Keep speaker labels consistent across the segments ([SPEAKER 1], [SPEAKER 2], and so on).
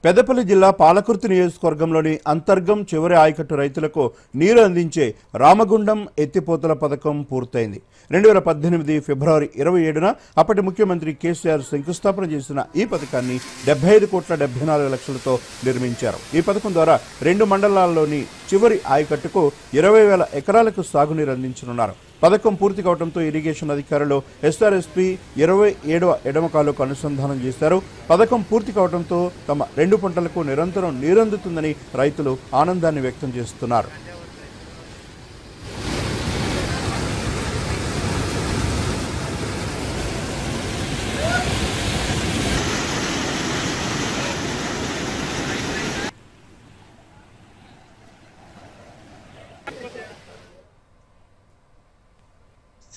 [SPEAKER 1] పెద్దపల్లి జిల్లా పాలకుర్తి నియోజకవర్గంలోని అంతర్గం చివరి ఆయకట్టు రైతులకు నీరు అందించే రామగుండం ఎత్తిపోతల పథకం పూర్తయింది. 2018 ఫిబ్రవరి 27న అప్పటి ముఖ్యమంత్రి కేసీఆర్ శంకుస్థాపన చేసిన ఈ పథకాన్ని 75,74 లక్షలతో నిర్మించారు. ఈ పథకం ద్వారా 2 మండలాల్లోని చివరి ఆయకట్టుకు 20,000 ఎకరాలకు సాగునీరు అందించనున్నారు. పథకం పూర్తి కావడంతో ఇరిగేషన్ అధికారులు ఎస్ఆర్ఎస్పీ 27వ ఎడమకాలుకు అనుసంధానం చేశారు. పథకం పూర్తి కావడంతో తమ 2 పంటలకు నిరంతరం నీరందుతుందని రైతులు ఆనందాన్ని వ్యక్తం చేస్తున్నారు.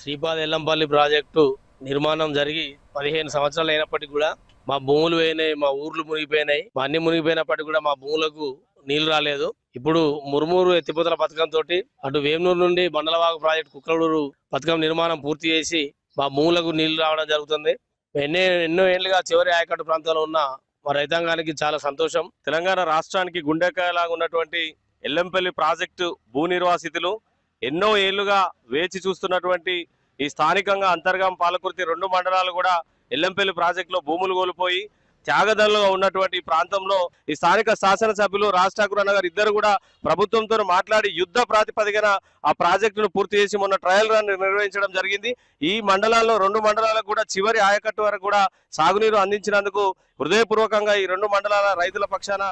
[SPEAKER 2] శ్రీపాద ఎల్లంపల్లి ప్రాజెక్టు నిర్మాణం జరిగి 15 సంవత్సరాలు అయినప్పటికీ కూడా మా భూములు పోయినాయి, మా ఊర్లు మునిగిపోయినాయి. మా అన్ని మునిగిపోయినప్పటికీ కూడా మా భూములకు నీళ్లు రాలేదు. ఇప్పుడు మురుమూరు ఎత్తిపోతల పథకంతో అటు వేమనూరు నుండి బండలవాగు ప్రాజెక్టు కుక్కలూరు పథకం నిర్మాణం పూర్తి చేసి మా భూములకు నీళ్లు రావడం జరుగుతుంది. ఎన్నో ఏళ్లుగా చివరి ఆయకట్టు ప్రాంతంలో ఉన్న మా రైతాంగానికి చాలా సంతోషం. తెలంగాణ రాష్ట్రానికి గుండెకాయలాగా ఉన్నటువంటి ఎల్లంపల్లి ప్రాజెక్టు భూ నిర్వాసితులు ఎన్నో ఏళ్లుగా వేచి చూస్తున్నటువంటి ఈ స్థానికంగా అంతర్గం పాలకుర్తి 2 మండలాలు కూడా ఎల్లంపల్లి ప్రాజెక్టులో భూములు కోల్పోయి త్యాగదలుగా ఉన్నటువంటి ప్రాంతంలో ఈ స్థానిక శాసనసభ్యులు రాజ్ ఠాకూర్ అన్న గారు ఇద్దరు కూడా ప్రభుత్వంతో మాట్లాడి యుద్ధ ప్రాతిపదికన ఆ ప్రాజెక్టును పూర్తి చేసి మొన్న ట్రయల్ రన్ నిర్వహించడం జరిగింది. ఈ మండలాల్లో 2 మండలాలకు కూడా చివరి ఆయకట్టు వరకు కూడా సాగునీరు అందించినందుకు హృదయపూర్వకంగా ఈ 2 మండలాల రైతుల పక్షాన